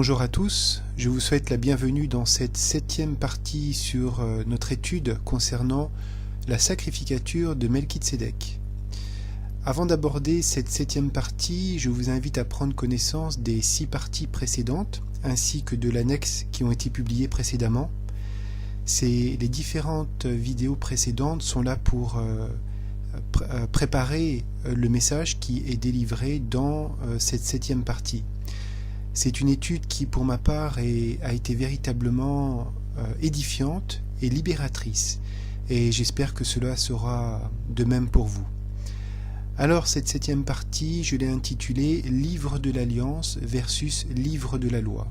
Bonjour à tous, je vous souhaite la bienvenue dans cette 7e partie sur notre étude concernant la sacrificature de Melchitsédek. Avant d'aborder cette 7e partie, je vous invite à prendre connaissance des 6 parties précédentes ainsi que de l'annexe qui ont été publiées précédemment. Les différentes vidéos précédentes sont là pour préparer le message qui est délivré dans cette 7e partie. C'est une étude qui, pour ma part, a été véritablement édifiante et libératrice, et j'espère que cela sera de même pour vous. Alors, cette 7e partie, je l'ai intitulée « Livre de l'Alliance versus Livre de la Loi ».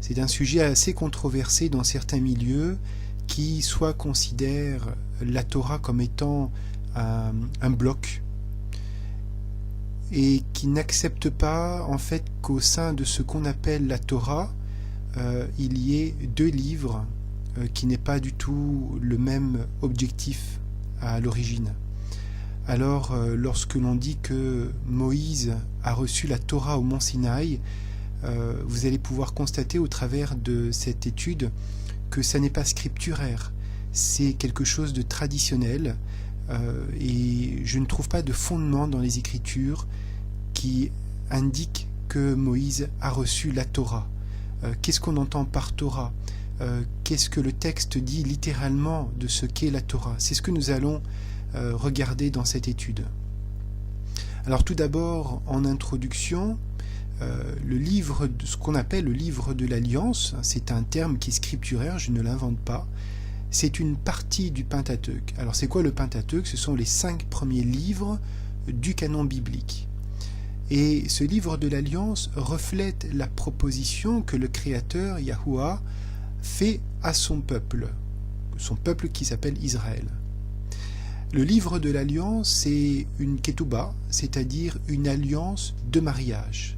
C'est un sujet assez controversé dans certains milieux qui soit considèrent la Torah comme étant un bloc, et qui n'acceptent pas en fait qu'au sein de ce qu'on appelle la Torah, il y ait 2 livres qui n'aient pas du tout le même objectif à l'origine. Alors, lorsque l'on dit que Moïse a reçu la Torah au mont Sinaï, vous allez pouvoir constater au travers de cette étude que ça n'est pas scripturaire, c'est quelque chose de traditionnel, et je ne trouve pas de fondement dans les Écritures qui indique que Moïse a reçu la Torah. Qu'est-ce qu'on entend par Torah? Qu'est-ce que le texte dit littéralement de ce qu'est la Torah? C'est ce que nous allons regarder dans cette étude. Alors tout d'abord, en introduction, ce qu'on appelle le livre de l'Alliance, c'est un terme qui est scripturaire, je ne l'invente pas. C'est une partie du Pentateuque. Alors c'est quoi le Pentateuque? Ce sont les 5 premiers livres du canon biblique. Et ce livre de l'Alliance reflète la proposition que le Créateur, Yahuwah, fait à son peuple qui s'appelle Israël. Le livre de l'Alliance, c'est une ketouba, c'est-à-dire une alliance de mariage.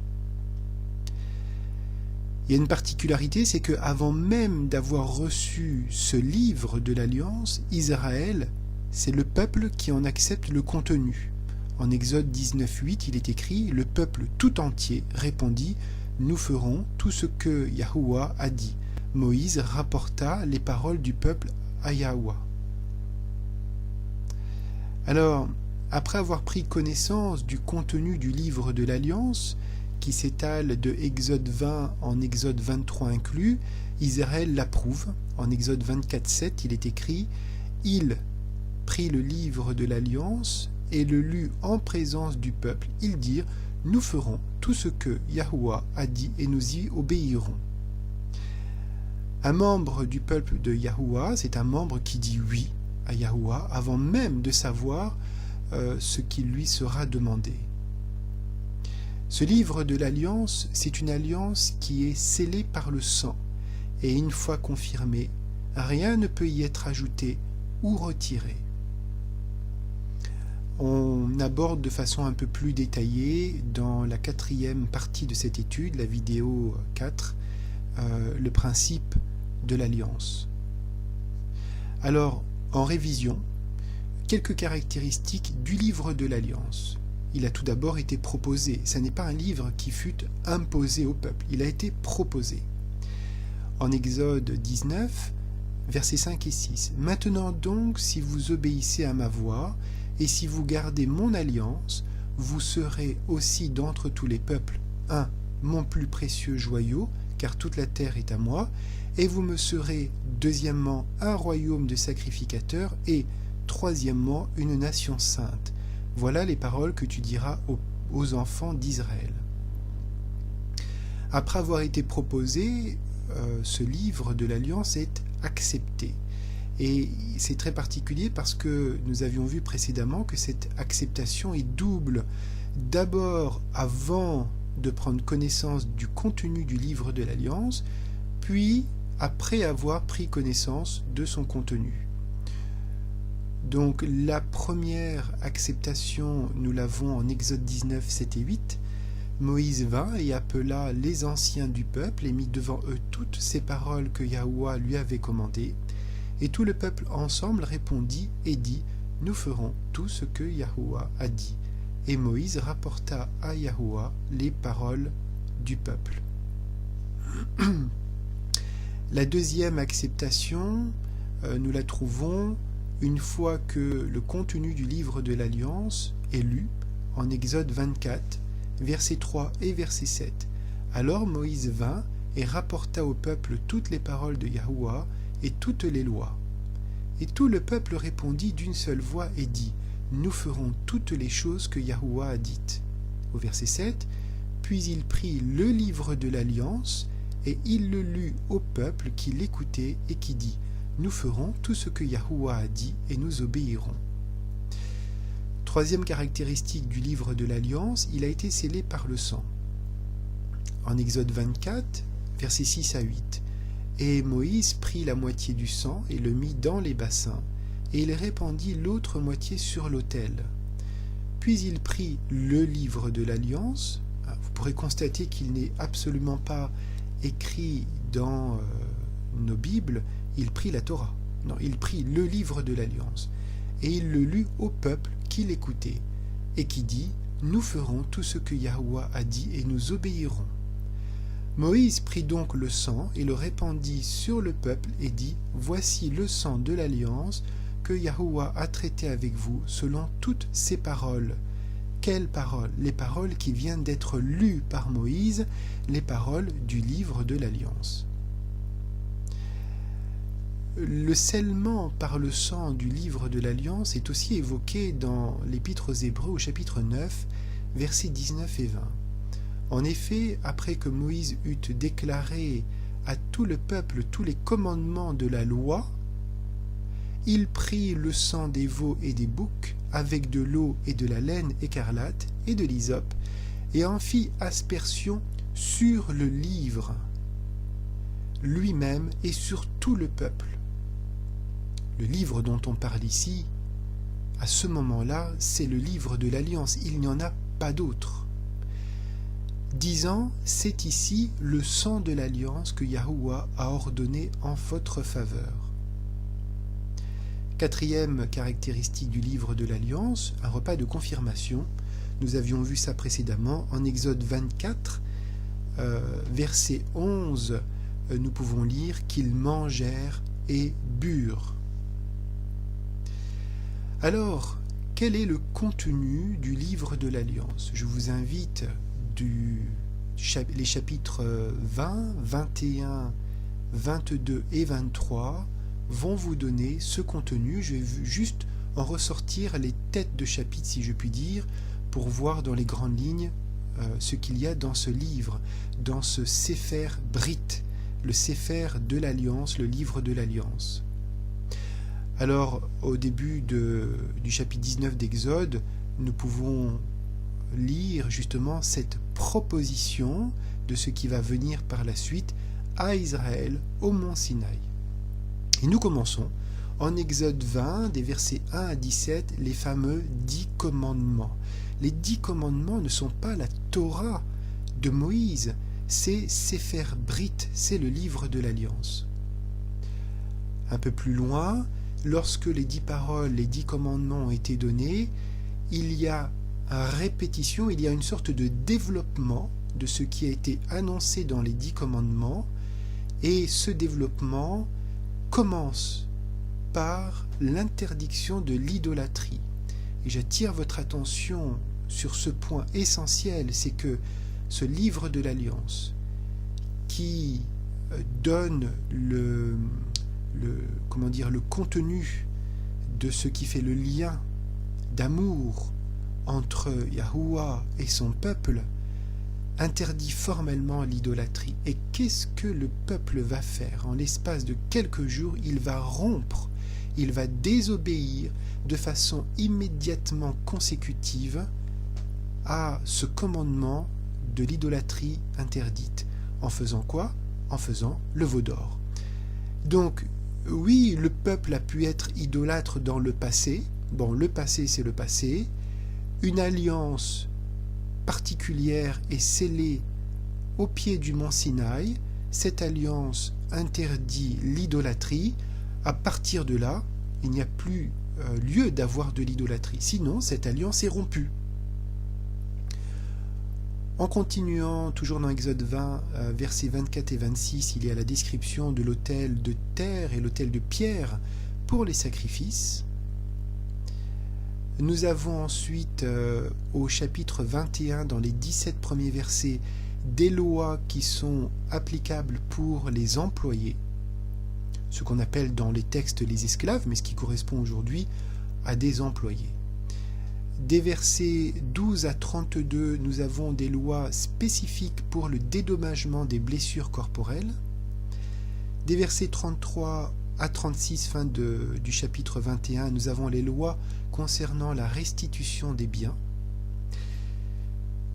Il y a une particularité, c'est qu'avant même d'avoir reçu ce livre de l'Alliance, Israël, c'est le peuple qui en accepte le contenu. En Exode 19:8, il est écrit « Le peuple tout entier répondit « Nous ferons tout ce que Yahuwah a dit ». Moïse rapporta les paroles du peuple à Yahuwah. Alors, après avoir pris connaissance du contenu du livre de l'Alliance, qui s'étale de Exode 20 en Exode 23 inclus, Israël l'approuve. En Exode 24:7, il est écrit « Il prit le livre de l'Alliance et le lut en présence du peuple. Ils dirent « Nous ferons tout ce que Yahuwah a dit et nous y obéirons. » Un membre du peuple de Yahuwah, c'est un membre qui dit « oui » à Yahuwah avant même de savoir ce qui lui sera demandé. Ce livre de l'Alliance, c'est une alliance qui est scellée par le sang, et une fois confirmée, rien ne peut y être ajouté ou retiré. On aborde de façon un peu plus détaillée, dans la 4e partie de cette étude, la vidéo 4, le principe de l'alliance. Alors, en révision, quelques caractéristiques du livre de l'Alliance. Il a tout d'abord été proposé. Ce n'est pas un livre qui fut imposé au peuple. Il a été proposé. En Exode 19, versets 5 et 6. « Maintenant donc, si vous obéissez à ma voix, et si vous gardez mon alliance, vous serez aussi d'entre tous les peuples, mon plus précieux joyau, car toute la terre est à moi, et vous me serez, deuxièmement, un royaume de sacrificateurs, et, troisièmement, une nation sainte. Voilà les paroles que tu diras aux enfants d'Israël. » Après avoir été proposé, ce livre de l'Alliance est accepté. Et c'est très particulier parce que nous avions vu précédemment que cette acceptation est double. D'abord, avant de prendre connaissance du contenu du livre de l'Alliance, puis après avoir pris connaissance de son contenu. Donc la première acceptation, nous l'avons en Exode 19, 7 et 8. Moïse vint et appela les anciens du peuple et mit devant eux toutes ces paroles que Yahuwah lui avait commandées. Et tout le peuple ensemble répondit et dit « Nous ferons tout ce que Yahuwah a dit. » Et Moïse rapporta à Yahuwah les paroles du peuple. La deuxième acceptation, nous la trouvons une fois que le contenu du livre de l'Alliance est lu en Exode 24, versets 3 et verset 7. Alors Moïse vint et rapporta au peuple toutes les paroles de Yahuwah et toutes les lois. Et tout le peuple répondit d'une seule voix et dit, « Nous ferons toutes les choses que Yahuwah a dites. » Au verset 7, « Puis il prit le livre de l'Alliance et il le lut au peuple qui l'écoutait et qui dit, « Nous ferons tout ce que Yahuwah a dit et nous obéirons. » Troisième caractéristique du livre de l'Alliance, il a été scellé par le sang. En Exode 24, versets 6 à 8, « Et Moïse prit la moitié du sang et le mit dans les bassins, et il répandit l'autre moitié sur l'autel. Puis il prit le livre de l'Alliance. » Vous pourrez constater qu'il n'est absolument pas écrit dans nos Bibles, il prit la Torah. Non, il prit le livre de l'Alliance, et il le lut au peuple qui l'écoutait, et qui dit, « Nous ferons tout ce que Yahuwah a dit et nous obéirons. » Moïse prit donc le sang et le répandit sur le peuple et dit, « Voici le sang de l'Alliance que Yahuwah a traité avec vous selon toutes ces paroles. » Quelles paroles? Les paroles qui viennent d'être lues par Moïse, les paroles du livre de l'Alliance. Le scellement par le sang du livre de l'Alliance est aussi évoqué dans l'Épître aux Hébreux au chapitre 9, versets 19 et 20. En effet, après que Moïse eut déclaré à tout le peuple tous les commandements de la loi, il prit le sang des veaux et des boucs avec de l'eau et de la laine écarlate et de l'hysope et en fit aspersion sur le livre lui-même et sur tout le peuple. Le livre dont on parle ici, à ce moment-là, c'est le livre de l'Alliance, il n'y en a pas d'autre. Disant, c'est ici le sang de l'Alliance que Yahuwah a ordonné en votre faveur. Quatrième caractéristique du livre de l'Alliance, un repas de confirmation. Nous avions vu ça précédemment en Exode 24, verset 11, nous pouvons lire qu'ils mangèrent et burent. Alors, quel est le contenu du livre de l'Alliance? Je vous invite les chapitres 20, 21, 22 et 23 vont vous donner ce contenu. Je vais juste en ressortir les têtes de chapitre, si je puis dire, pour voir dans les grandes lignes ce qu'il y a dans ce livre, dans ce Sefer Brit, le Sefer de l'Alliance, le livre de l'Alliance. Alors, au début du chapitre 19 d'Exode, nous pouvons lire justement cette proposition de ce qui va venir par la suite à Israël au mont Sinaï. Et nous commençons en Exode 20, des versets 1 à 17, les fameux 10 commandements. Les 10 commandements ne sont pas la Torah de Moïse, c'est Sefer Brit, c'est le livre de l'Alliance. Un peu plus loin, lorsque les 10 paroles, les 10 commandements ont été donnés, il y a répétition, il y a une sorte de développement de ce qui a été annoncé dans les 10 commandements, et ce développement commence par l'interdiction de l'idolâtrie. Et j'attire votre attention sur ce point essentiel, c'est que ce livre de l'Alliance qui donne le contenu de ce qui fait le lien d'amour entre Yahuwah et son peuple, interdit formellement l'idolâtrie. Et qu'est-ce que le peuple va faire? En l'espace de quelques jours, il va rompre, il va désobéir de façon immédiatement consécutive à ce commandement de l'idolâtrie interdite. En faisant quoi? En faisant le veau d'or. Donc, oui, le peuple a pu être idolâtre dans le passé. Bon, le passé, c'est le passé. Une alliance particulière est scellée au pied du mont Sinaï. Cette alliance interdit l'idolâtrie. À partir de là, il n'y a plus lieu d'avoir de l'idolâtrie. Sinon, cette alliance est rompue. En continuant, toujours dans Exode 20, versets 24 et 26, il y a la description de l'autel de terre et l'autel de pierre pour les sacrifices. Nous avons ensuite, au chapitre 21, dans les 17 premiers versets, des lois qui sont applicables pour les employés, ce qu'on appelle dans les textes les esclaves, mais ce qui correspond aujourd'hui à des employés. Des versets 12 à 32, nous avons des lois spécifiques pour le dédommagement des blessures corporelles. Des versets 33 à 36, fin du chapitre 21, nous avons les lois concernant la restitution des biens.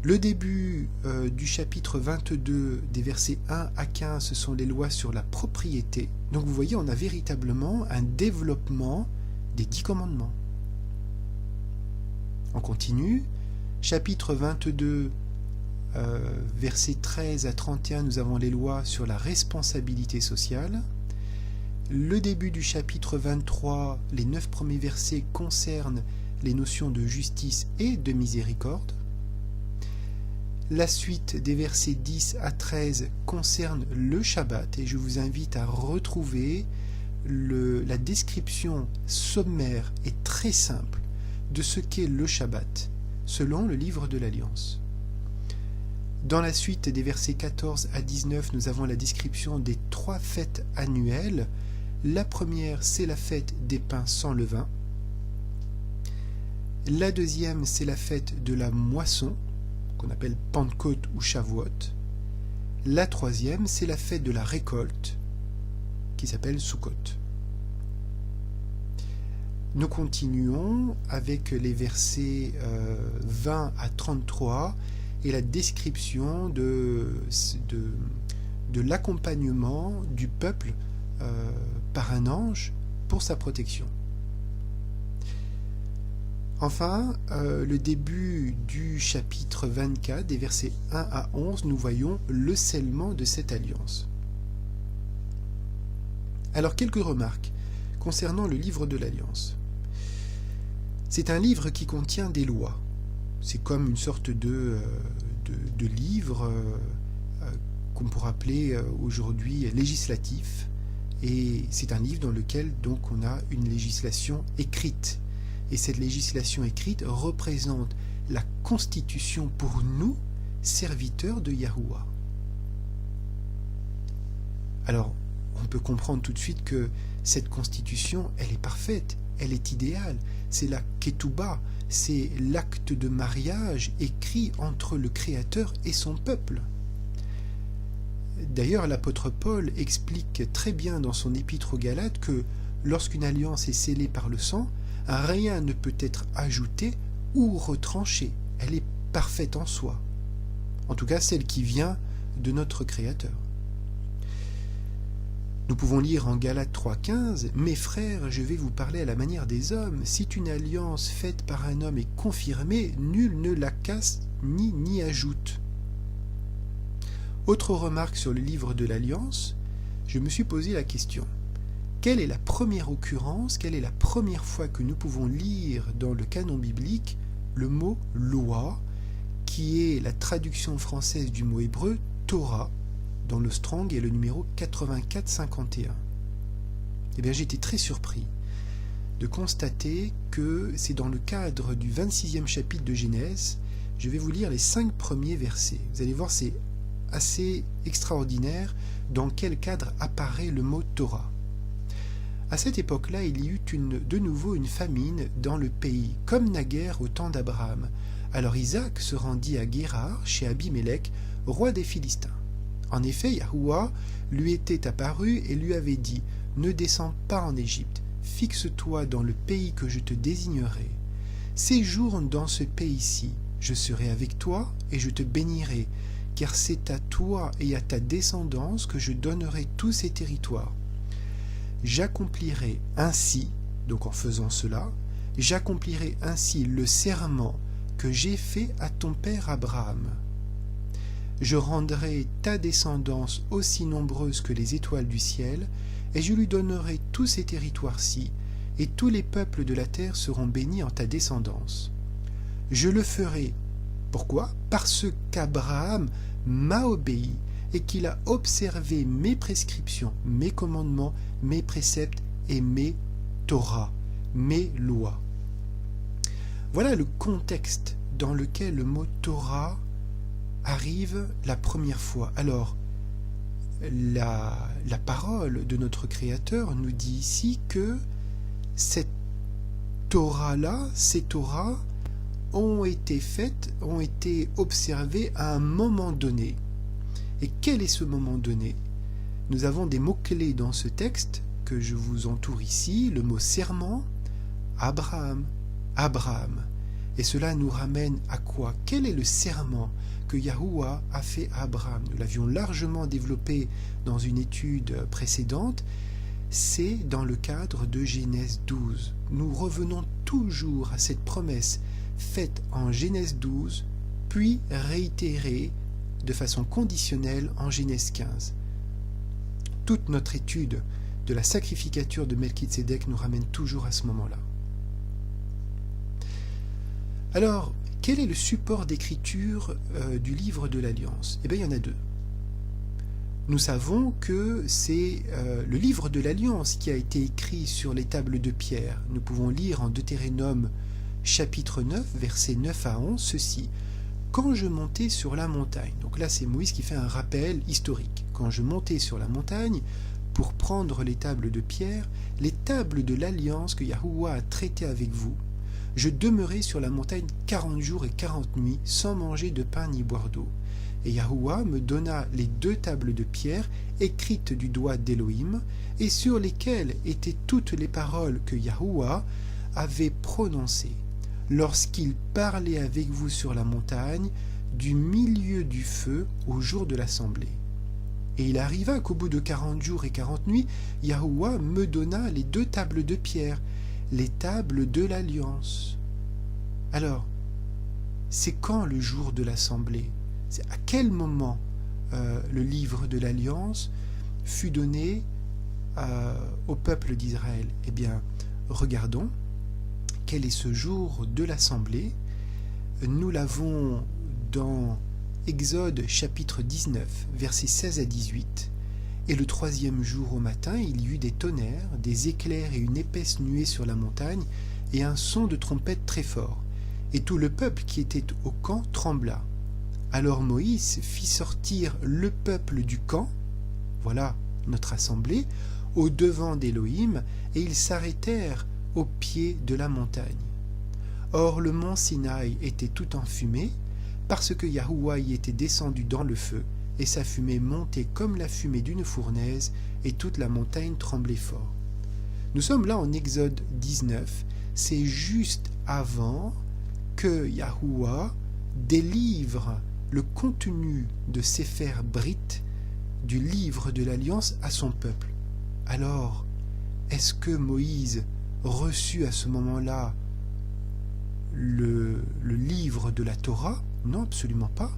Le début du chapitre 22, des versets 1 à 15, ce sont les lois sur la propriété. Donc vous voyez, on a véritablement un développement des 10 commandements. On continue. Chapitre 22, versets 13 à 31, nous avons les lois sur la responsabilité sociale. Le début du chapitre 23, les 9 premiers versets concernent les notions de justice et de miséricorde. La suite des versets 10 à 13 concerne le Shabbat et je vous invite à retrouver la description sommaire et très simple de ce qu'est le Shabbat, selon le livre de l'Alliance. Dans la suite des versets 14 à 19, nous avons la description des 3 fêtes annuelles. La première, c'est la fête des pains sans levain. La deuxième, c'est la fête de la moisson, qu'on appelle Pentecôte ou Shavuot. La troisième, c'est la fête de la récolte, qui s'appelle Sukkot. Nous continuons avec les versets 20 à 33 et la description de l'accompagnement du peuple par un ange pour sa protection. Enfin, le début du chapitre 24, des versets 1 à 11, nous voyons le scellement de cette alliance. Alors, quelques remarques concernant le livre de l'Alliance. C'est un livre qui contient des lois. C'est comme une sorte de livre qu'on pourrait appeler aujourd'hui législatif. Et c'est un livre dans lequel donc on a une législation écrite. Et cette législation écrite représente la constitution pour nous, serviteurs de Yahuwah. Alors, on peut comprendre tout de suite que cette constitution, elle est parfaite, elle est idéale. C'est la ketouba, c'est l'acte de mariage écrit entre le Créateur et son peuple. D'ailleurs, l'apôtre Paul explique très bien dans son épître aux Galates que lorsqu'une alliance est scellée par le sang, rien ne peut être ajouté ou retranché. Elle est parfaite en soi. En tout cas, celle qui vient de notre Créateur. Nous pouvons lire en Galates 3,15 « Mes frères, je vais vous parler à la manière des hommes. Si une alliance faite par un homme est confirmée, nul ne la casse ni n'y ajoute. » Autre remarque sur le livre de l'Alliance, je me suis posé la question. Quelle est la première occurrence, quelle est la première fois que nous pouvons lire dans le canon biblique le mot « loi » qui est la traduction française du mot hébreu « Torah » dans le Strong et le numéro 8451. Eh bien, j'ai été très surpris de constater que c'est dans le cadre du 26e chapitre de Genèse. Je vais vous lire les 5 premiers versets. Vous allez voir, c'est assez extraordinaire dans quel cadre apparaît le mot Torah. À cette époque-là, il y eut de nouveau une famine dans le pays, comme naguère au temps d'Abraham. Alors Isaac se rendit à Guérar, chez Abimélec, roi des Philistins. En effet, Yahuwah lui était apparu et lui avait dit « Ne descends pas en Égypte, fixe-toi dans le pays que je te désignerai. Séjourne dans ce pays-ci, je serai avec toi et je te bénirai, car c'est à toi et à ta descendance que je donnerai tous ces territoires. J'accomplirai ainsi, donc en faisant cela, j'accomplirai ainsi le serment que j'ai fait à ton père Abraham. Je rendrai ta descendance aussi nombreuse que les étoiles du ciel, et je lui donnerai tous ces territoires-ci, et tous les peuples de la terre seront bénis en ta descendance. Je le ferai Pourquoi? Parce qu'Abraham m'a obéi et qu'il a observé mes prescriptions, mes commandements, mes préceptes et mes Torah, mes lois. Voilà le contexte dans lequel le mot Torah arrive la première fois. Alors, la parole de notre Créateur nous dit ici que cette Torah-là, ces Torahs ont été faites, ont été observées à un moment donné. Et quel est ce moment donné? Nous avons des mots-clés dans ce texte que je vous entoure ici, le mot serment, Abraham, Abraham. Et cela nous ramène à quoi? Quel est le serment que Yahuwah a fait à Abraham? Nous l'avions largement développé dans une étude précédente. C'est dans le cadre de Genèse 12. Nous revenons toujours à cette promesse faite en Genèse 12, puis réitérée de façon conditionnelle en Genèse 15. Toute notre étude de la sacrificature de Melchizedek nous ramène toujours à ce moment-là. Alors, quel est le support d'écriture du livre de l'Alliance? Eh bien, il y en a deux. Nous savons que c'est le livre de l'Alliance qui a été écrit sur les tables de pierre. Nous pouvons lire en Deutéronome chapitre 9, versets 9 à 11, ceci. « Quand je montais sur la montagne » donc là c'est Moïse qui fait un rappel historique. « Quand je montais sur la montagne pour prendre les tables de pierre, les tables de l'Alliance que Yahuwah a traitées avec vous, je demeurai sur la montagne 40 jours et 40 nuits sans manger de pain ni boire d'eau. Et Yahuwah me donna les 2 tables de pierre écrites du doigt d'Élohim et sur lesquelles étaient toutes les paroles que Yahuwah avait prononcées lorsqu'il parlait avec vous sur la montagne du milieu du feu au jour de l'assemblée. Et il arriva qu'au bout de 40 jours et 40 nuits, Yahuwah me donna les 2 tables de pierre, les tables de l'Alliance. » Alors, c'est quand le jour de l'assemblée? C'est à quel moment le livre de l'Alliance fut donné au peuple d'Israël? Eh bien, regardons quel est ce jour de l'assemblée. Nous l'avons dans Exode chapitre 19, versets 16 à 18. Et le 3e jour au matin, il y eut des tonnerres, des éclairs et une épaisse nuée sur la montagne, et un son de trompette très fort. Et tout le peuple qui était au camp trembla. Alors Moïse fit sortir le peuple du camp, voilà notre assemblée, au devant d'Élohim, et ils s'arrêtèrent au pied de la montagne. Or le mont Sinaï était tout enfumé, parce que Yahuwah y était descendu dans le feu, et sa fumée montait comme la fumée d'une fournaise, et toute la montagne tremblait fort. Nous sommes là en Exode 19, c'est juste avant que Yahuwah délivre le contenu de Sefer Brit, du livre de l'Alliance, à son peuple. Alors, est-ce que Moïse reçut à ce moment-là le livre de la Torah? Non, absolument pas.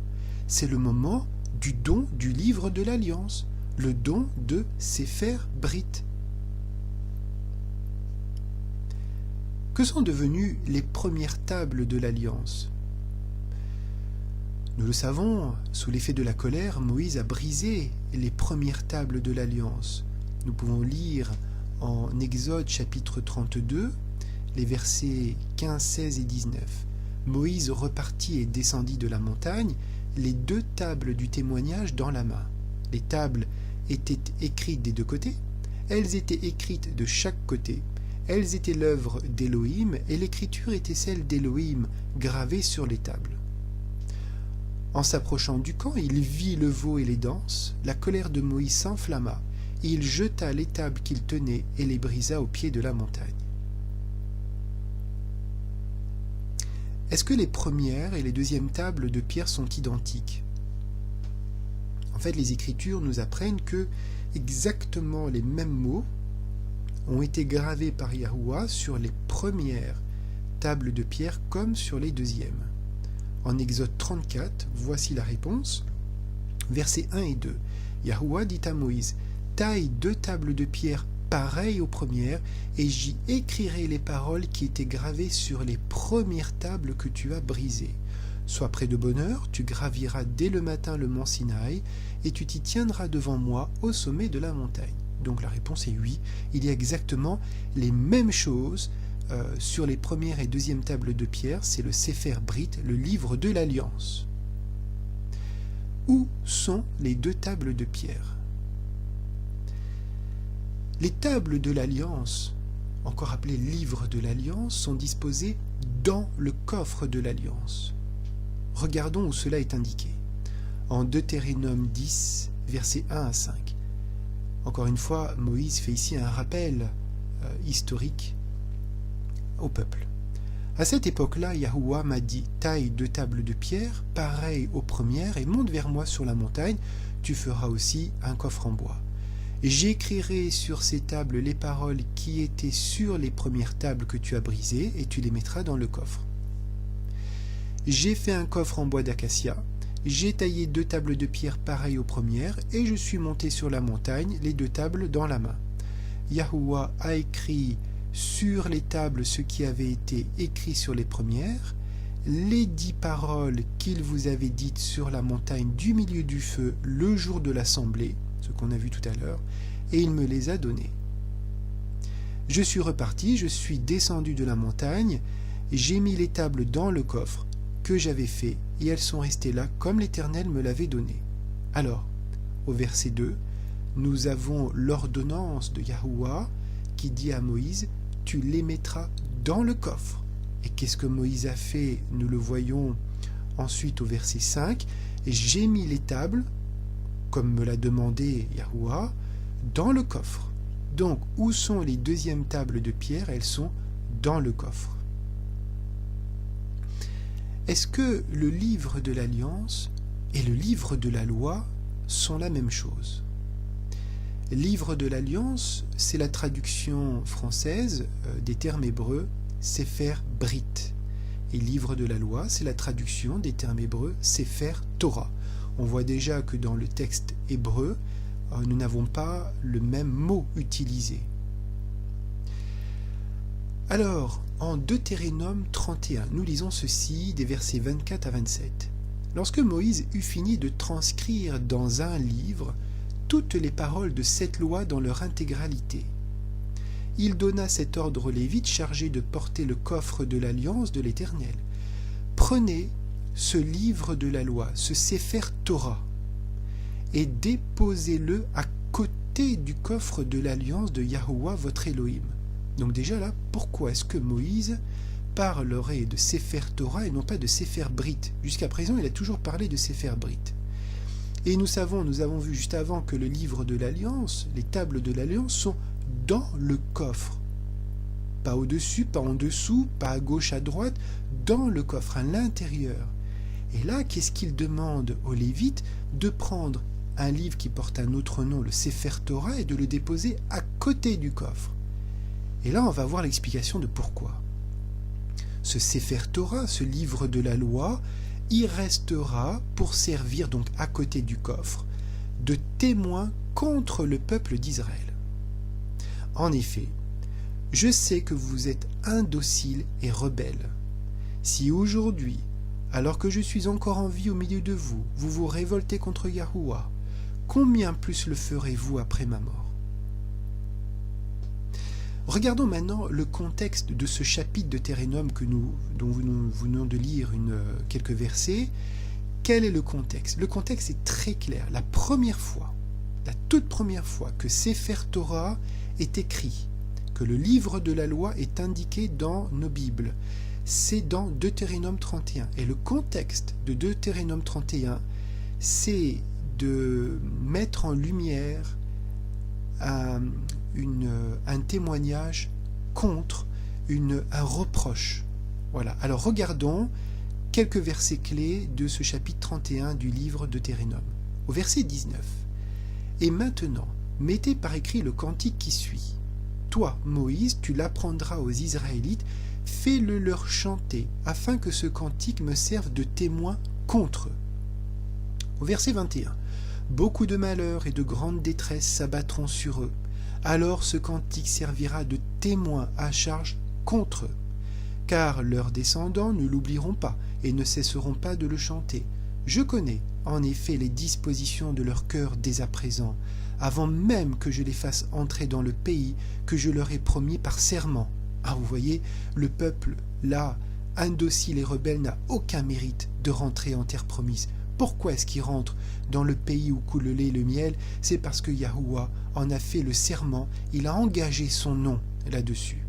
C'est le moment du don du livre de l'Alliance, le don de Sefer Brit. Que sont devenues les premières tables de l'Alliance? Nous le savons, sous l'effet de la colère, Moïse a brisé les premières tables de l'Alliance. Nous pouvons lire en Exode chapitre 32, les versets 15, 16 et 19. Moïse repartit et descendit de la montagne, les 2 tables du témoignage dans la main. Les tables étaient écrites des 2 côtés, elles étaient écrites de chaque côté, elles étaient l'œuvre d'Élohim, et l'écriture était celle d'Élohim gravée sur les tables. En s'approchant du camp, il vit le veau et les danses, la colère de Moïse s'enflamma, et il jeta les tables qu'il tenait et les brisa au pied de la montagne. Est-ce que les premières et les deuxièmes tables de pierre sont identiques? En fait, les Écritures nous apprennent que exactement les mêmes mots ont été gravés par Yahuwah sur les premières tables de pierre comme sur les deuxièmes. En Exode 34, voici la réponse. Versets 1 et 2. Yahuwah dit à Moïse, « Taille 2 tables de pierre pareilles aux premières, et j'y écrirai les paroles qui étaient gravées sur les premières tables que tu as brisées. Sois prêt de bonne heure, tu graviras dès le matin le mont Sinaï, et tu t'y tiendras devant moi au sommet de la montagne. Donc la réponse est oui, il y a exactement les mêmes choses sur les premières et deuxièmes tables de pierre, c'est le Sefer Brit, le livre de l'Alliance. Où sont les deux tables de pierre? Les tables de l'Alliance, encore appelées livres de l'Alliance, sont disposées dans le coffre de l'Alliance. Regardons où cela est indiqué. En Deutéronome 10, versets 1 à 5. Encore une fois, Moïse fait ici un rappel historique au peuple. À cette époque-là, Yahuwah m'a dit, taille deux tables de pierre, pareilles aux premières, et monte vers moi sur la montagne, tu feras aussi un coffre en bois. J'écrirai sur ces tables les paroles qui étaient sur les premières tables que tu as brisées, et tu les mettras dans le coffre. J'ai fait un coffre en bois d'acacia, j'ai taillé deux tables de pierre pareilles aux premières, et je suis monté sur la montagne, les deux tables dans la main. Yahuwah a écrit sur les tables ce qui avait été écrit sur les premières, les 10 paroles qu'il vous avait dites sur la montagne du milieu du feu le jour de l'assemblée, ce qu'on a vu tout à l'heure, et il me les a données. Je suis reparti, je suis descendu de la montagne, j'ai mis les tables dans le coffre que j'avais fait, et elles sont restées là comme l'Éternel me l'avait donné. Alors, au verset 2, nous avons l'ordonnance de Yahuwah qui dit à Moïse, tu les mettras dans le coffre. Et qu'est-ce que Moïse a fait? Nous le voyons ensuite au verset 5. J'ai mis les tables, comme me l'a demandé Yahuwah, dans le coffre. Donc, où sont les deuxièmes tables de pierre? Elles sont dans le coffre. Est-ce que le livre de l'Alliance et le livre de la loi sont la même chose? Livre de l'Alliance, c'est la traduction française des termes hébreux Sefer Brit. Et livre de la loi, c'est la traduction des termes hébreux Sefer Torah. On voit déjà que dans le texte hébreu, nous n'avons pas le même mot utilisé. Alors, en Deutéronome 31, nous lisons ceci des versets 24 à 27. Lorsque Moïse eut fini de transcrire dans un livre toutes les paroles de cette loi dans leur intégralité, il donna cet ordre aux Lévites chargés de porter le coffre de l'alliance de l'Éternel. Prenez ce livre de la loi, ce Sefer Torah, et déposez-le à côté du coffre de l'alliance de Yahuwah votre Elohim. Donc déjà là, pourquoi est-ce que Moïse parlerait de Sefer Torah et non pas de Sefer Brit? Jusqu'à présent, il a toujours parlé de Sefer Brit. Et nous avons vu juste avant que le livre de l'Alliance, les tables de l'Alliance sont dans le coffre. Pas au-dessus, pas en dessous, pas à gauche, à droite, dans le coffre, à l'intérieur. Et là, qu'est-ce qu'il demande aux Lévites? De prendre un livre qui porte un autre nom, le Sefer Torah, et de le déposer à côté du coffre. Et là, on va voir l'explication de pourquoi. Ce Sefer Torah, ce livre de la loi, il restera pour servir donc à côté du coffre de témoin contre le peuple d'Israël. En effet, je sais que vous êtes indociles et rebelles. Si aujourd'hui, alors que je suis encore en vie au milieu de vous, vous vous révoltez contre Yahuwah, combien plus le ferez-vous après ma mort? Regardons maintenant le contexte de ce chapitre de Deutéronome dont nous venons de lire quelques versets. Quel est le contexte? Le contexte est très clair. La toute première fois que Sefer Torah est écrit, que le livre de la loi est indiqué dans nos Bibles, c'est dans Deutéronome 31. Et le contexte de Deutéronome 31, c'est de mettre en lumière un témoignage contre un reproche. Voilà. Alors regardons quelques versets clés de ce chapitre 31 du livre de Deutéronome. Au verset 19. Et maintenant, mettez par écrit le cantique qui suit. Toi, Moïse, tu l'apprendras aux Israélites, fais-le leur chanter, afin que ce cantique me serve de témoin contre eux. Au verset 21. Beaucoup de malheurs et de grandes détresses s'abattront sur eux. Alors ce cantique servira de témoin à charge contre eux. Car leurs descendants ne l'oublieront pas, et ne cesseront pas de le chanter. Je connais, en effet, les dispositions de leur cœur dès à présent, avant même que je les fasse entrer dans le pays que je leur ai promis par serment. Ah, vous voyez, le peuple, là, indocile et rebelle, n'a aucun mérite de rentrer en terre promise. Pourquoi est-ce qu'il rentre dans le pays où coule le lait et le miel? C'est parce que Yahuwah en a fait le serment, il a engagé son nom là-dessus.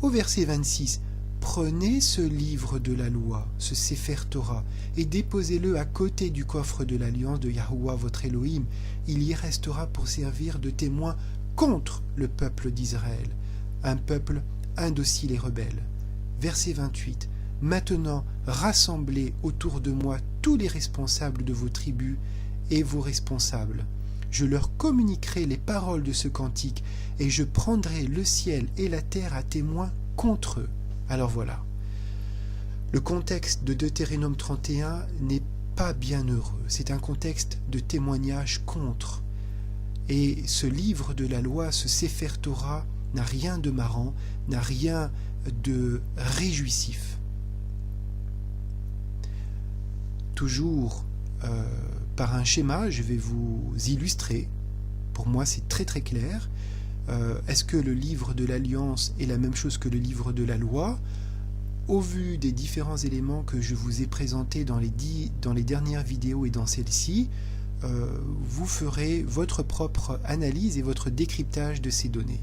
Au verset 26, prenez ce livre de la loi, ce Sefer Torah, et déposez-le à côté du coffre de l'alliance de Yahuwah votre Elohim. Il y restera pour servir de témoin contre le peuple d'Israël, un peuple indocile et rebelle. Verset 28. Maintenant, rassemblez autour de moi tous les responsables de vos tribus et vos responsables. Je leur communiquerai les paroles de ce cantique et je prendrai le ciel et la terre à témoin contre eux. Alors voilà. Le contexte de Deutéronome 31 n'est pas bien heureux. C'est un contexte de témoignage contre. Et ce livre de la loi, ce Sefer Torah, n'a rien de marrant, n'a rien de réjouissif. Toujours par un schéma, je vais vous illustrer. Pour moi, c'est très très clair. Est-ce que le livre de l'Alliance est la même chose que le livre de la loi? Au vu des différents éléments que je vous ai présentés dans les dernières vidéos et dans celle-ci, vous ferez votre propre analyse et votre décryptage de ces données.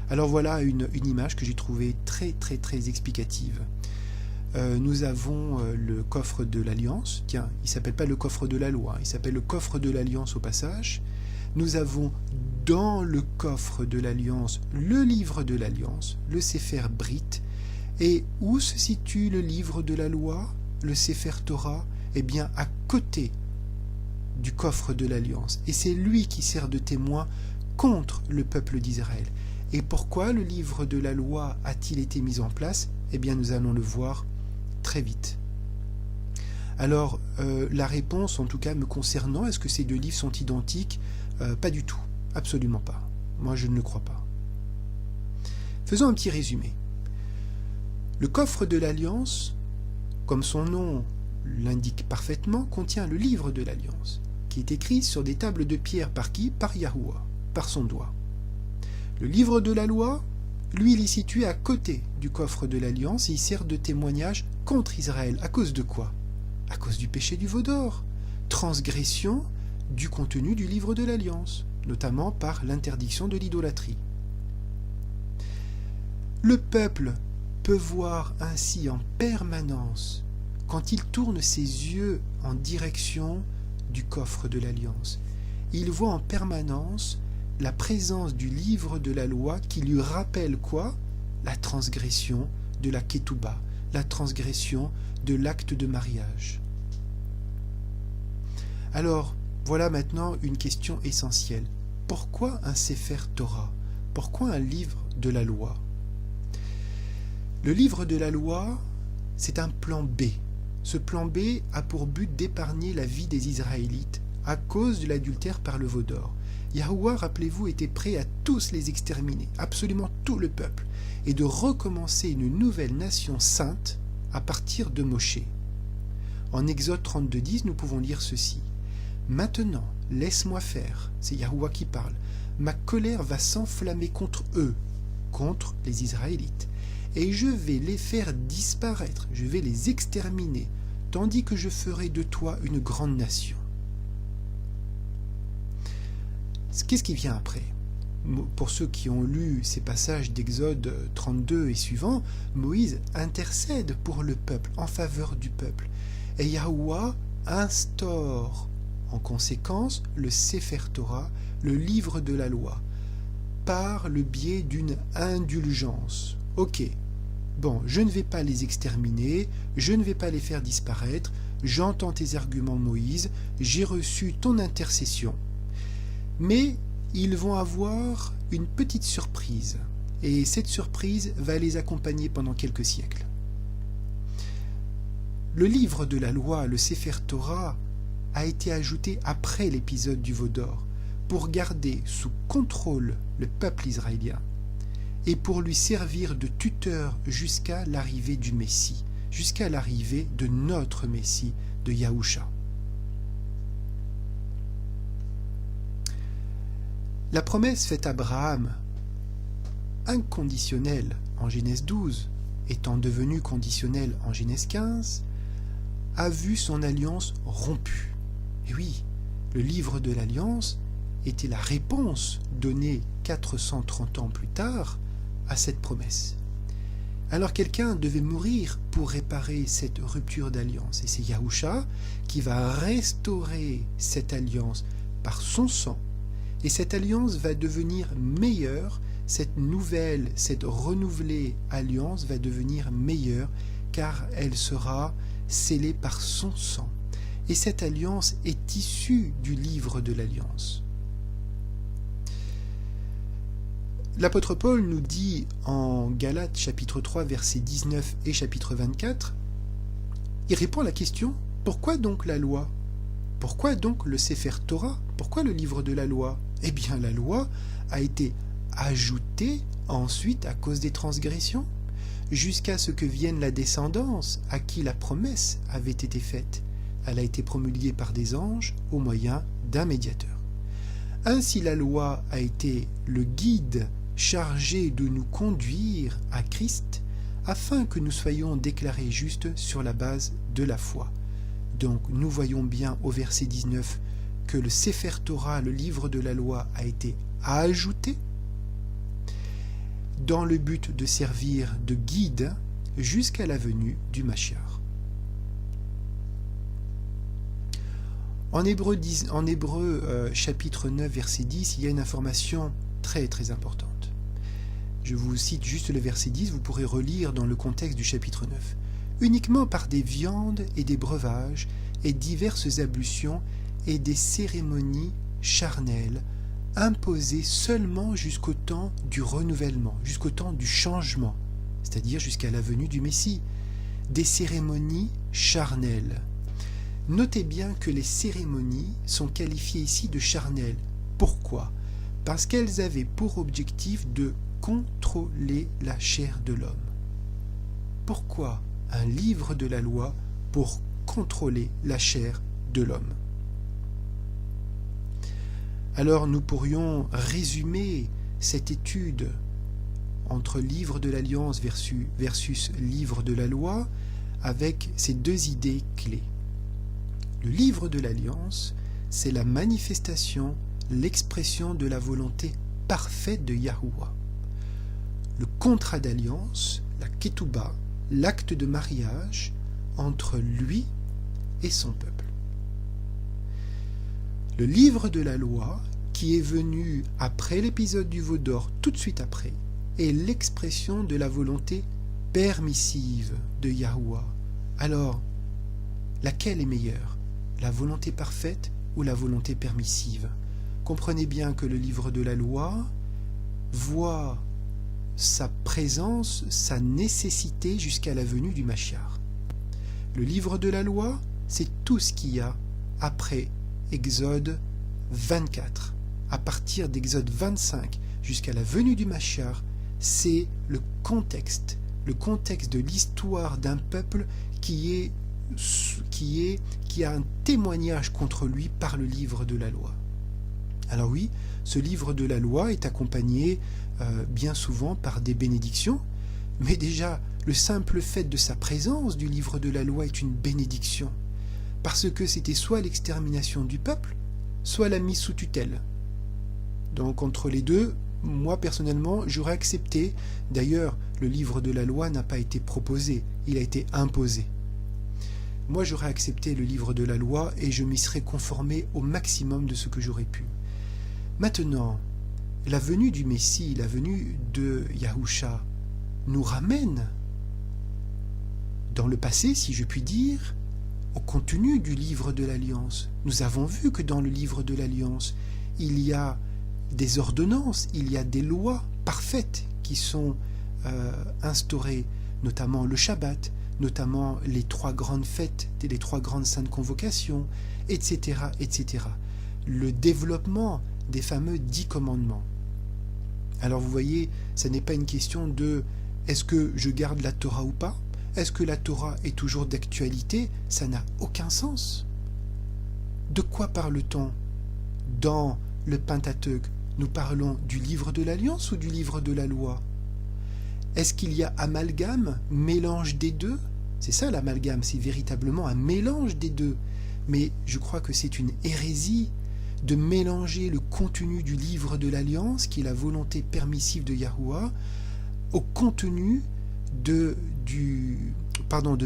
Alors voilà une image que j'ai trouvée très très très explicative. Nous avons le coffre de l'Alliance. Tiens, il ne s'appelle pas le coffre de la loi, il s'appelle le coffre de l'Alliance au passage. Nous avons dans le coffre de l'Alliance le livre de l'Alliance, le Sefer Brit. Et où se situe le livre de la loi, le Sefer Torah? Eh bien, à côté du coffre de l'Alliance. Et c'est lui qui sert de témoin contre le peuple d'Israël. Et pourquoi le livre de la loi a-t-il été mis en place? Eh bien, nous allons le voir très vite. Alors, la réponse, en tout cas me concernant, est-ce que ces deux livres sont identiques? Pas du tout, absolument pas. Moi, je ne le crois pas. Faisons un petit résumé. Le coffre de l'Alliance, comme son nom l'indique parfaitement, contient le livre de l'Alliance, qui est écrit sur des tables de pierre par qui? Par Yahuwah, par son doigt. Le livre de la loi, lui, il est situé à côté du coffre de l'Alliance et il sert de témoignage contre Israël. À cause de quoi? À cause du péché du veau d'or, transgression du contenu du livre de l'Alliance, notamment par l'interdiction de l'idolâtrie. Le peuple peut voir ainsi en permanence, quand il tourne ses yeux en direction du coffre de l'Alliance, il voit en permanence la présence du livre de la loi qui lui rappelle quoi? La transgression de la ketouba, la transgression de l'acte de mariage. Alors, voilà maintenant une question essentielle. Pourquoi un Sefer Torah? Pourquoi un livre de la loi? Le livre de la loi, c'est un plan B. Ce plan B a pour but d'épargner la vie des Israélites à cause de l'adultère par le veau d'or. Yahuwah, rappelez-vous, était prêt à tous les exterminer, absolument tout le peuple, et de recommencer une nouvelle nation sainte à partir de Moshe. En Exode 32:10, nous pouvons lire ceci. « Maintenant, laisse-moi faire, c'est Yahuwah qui parle, ma colère va s'enflammer contre eux, contre les Israélites, et je vais les faire disparaître, je vais les exterminer, tandis que je ferai de toi une grande nation. » Qu'est-ce qui vient après? Pour ceux qui ont lu ces passages d'Exode 32 et suivants, Moïse intercède pour le peuple, en faveur du peuple. Et Yahuwah instaure en conséquence le Sefer Torah, le livre de la loi, par le biais d'une indulgence. Ok, bon, je ne vais pas les exterminer, je ne vais pas les faire disparaître, j'entends tes arguments Moïse, j'ai reçu ton intercession. Mais ils vont avoir une petite surprise, et cette surprise va les accompagner pendant quelques siècles. Le livre de la loi, le Sefer Torah, a été ajouté après l'épisode du veau d'or, pour garder sous contrôle le peuple israélien, et pour lui servir de tuteur jusqu'à l'arrivée du Messie, jusqu'à l'arrivée de notre Messie, de Yahusha. La promesse faite à Abraham, inconditionnelle en Genèse 12, étant devenue conditionnelle en Genèse 15, a vu son alliance rompue. Et oui, le livre de l'Alliance était la réponse donnée 430 ans plus tard à cette promesse. Alors quelqu'un devait mourir pour réparer cette rupture d'alliance. Et c'est Yahusha qui va restaurer cette alliance par son sang. Et cette alliance va devenir meilleure, cette nouvelle, cette renouvelée alliance va devenir meilleure car elle sera scellée par son sang. Et cette alliance est issue du livre de l'Alliance. L'apôtre Paul nous dit en Galates chapitre 3 versets 19 et chapitre 24, il répond à la question « Pourquoi donc la loi ? Pourquoi donc le Sefer Torah ? Pourquoi le livre de la loi ?» Eh bien la loi a été ajoutée ensuite à cause des transgressions, jusqu'à ce que vienne la descendance à qui la promesse avait été faite. Elle a été promulguée par des anges au moyen d'un médiateur. Ainsi la loi a été le guide chargé de nous conduire à Christ afin que nous soyons déclarés justes sur la base de la foi. Donc nous voyons bien au verset 19 que le Sefer Torah, le livre de la loi, a été ajouté dans le but de servir de guide jusqu'à la venue du Mashiach. En Hébreu chapitre 9 verset 10, il y a une information très très importante. Je vous cite juste le verset 10, vous pourrez relire dans le contexte du chapitre 9. Uniquement par des viandes et des breuvages et diverses ablutions et des cérémonies charnelles imposées seulement jusqu'au temps du renouvellement, jusqu'au temps du changement, c'est-à-dire jusqu'à la venue du Messie. Des cérémonies charnelles. Notez bien que les cérémonies sont qualifiées ici de charnelles. Pourquoi ? Parce qu'elles avaient pour objectif de contrôler la chair de l'homme. Pourquoi un livre de la loi pour contrôler la chair de l'homme? Alors nous pourrions résumer cette étude entre livre de l'Alliance versus livre de la loi avec ces deux idées clés. Le livre de l'Alliance, c'est la manifestation, l'expression de la volonté parfaite de Yahuwah. Le contrat d'alliance, la ketouba, l'acte de mariage entre lui et son peuple. Le livre de la loi, qui est venu après l'épisode du veau d'or, tout de suite après, est l'expression de la volonté permissive de Yahuwah. Alors, laquelle est meilleure ? La volonté parfaite ou la volonté permissive? Comprenez bien que le livre de la loi voit sa présence, sa nécessité jusqu'à la venue du Mashiach. Le livre de la loi, c'est tout ce qu'il y a après Exode 24. À partir d'Exode 25 jusqu'à la venue du Mashiach, c'est le contexte de l'histoire d'un peuple qui a un témoignage contre lui par le livre de la loi. Alors oui, ce livre de la loi est accompagné bien souvent par des bénédictions, mais déjà le simple fait de sa présence du livre de la loi est une bénédiction, parce que c'était soit l'extermination du peuple, soit la mise sous tutelle. Donc entre les deux, moi personnellement, j'aurais accepté. D'ailleurs, le livre de la loi n'a pas été proposé, il a été imposé. Moi, j'aurais accepté le livre de la loi et je m'y serais conformé au maximum de ce que j'aurais pu. Maintenant, la venue du Messie, la venue de Yahusha, nous ramène dans le passé, si je puis dire, au contenu du livre de l'Alliance. Nous avons vu que dans le livre de l'Alliance, il y a des ordonnances, il y a des lois parfaites qui sont instaurées, notamment le Shabbat, notamment les 3 grandes fêtes, les 3 grandes saintes convocations, etc., etc. Le développement des fameux 10 commandements. Alors vous voyez, ce n'est pas une question de est-ce que je garde la Torah ou pas, Est-ce que la Torah est toujours d'actualité? Ça n'a aucun sens. De quoi parle-t-on dans le Pentateuque? Nous parlons du livre de l'Alliance ou du livre de la loi? Est-ce qu'il y a amalgame, mélange des deux? C'est ça l'amalgame, c'est véritablement un mélange des deux. Mais je crois que c'est une hérésie de mélanger le contenu du livre de l'Alliance, qui est la volonté permissive de Yahuwah, au contenu de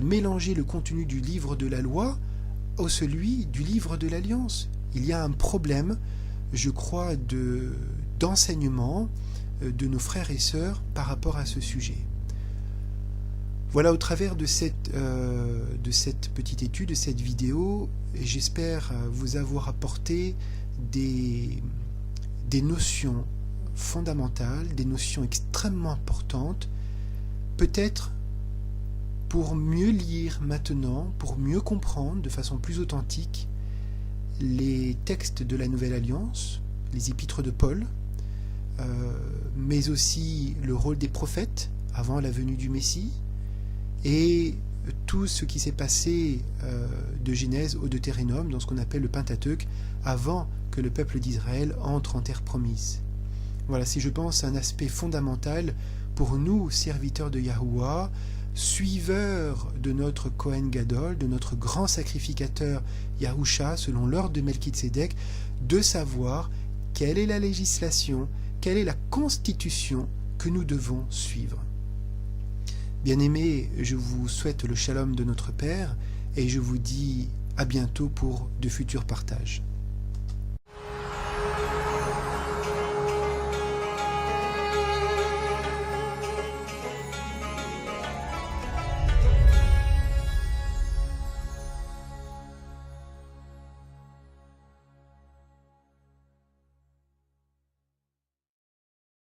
mélanger le contenu du livre de la loi au celui du livre de l'Alliance. Il y a un problème, je crois, d'enseignement de nos frères et sœurs par rapport à ce sujet. Voilà, au travers de cette petite étude, de cette vidéo, j'espère vous avoir apporté des notions fondamentales, des notions extrêmement importantes, peut-être pour mieux lire maintenant, pour mieux comprendre de façon plus authentique les textes de la Nouvelle Alliance, les épîtres de Paul, mais aussi le rôle des prophètes avant la venue du Messie, et tout ce qui s'est passé de Genèse au Deutéronome, dans ce qu'on appelle le Pentateuque, avant que le peuple d'Israël entre en terre promise. Voilà, c'est, je pense, un aspect fondamental pour nous, serviteurs de Yahuwah, suiveurs de notre Kohen Gadol, de notre grand sacrificateur Yahusha, selon l'ordre de Melchizedek, de savoir quelle est la législation, quelle est la constitution que nous devons suivre. Bien-aimés, je vous souhaite le shalom de notre Père et je vous dis à bientôt pour de futurs partages.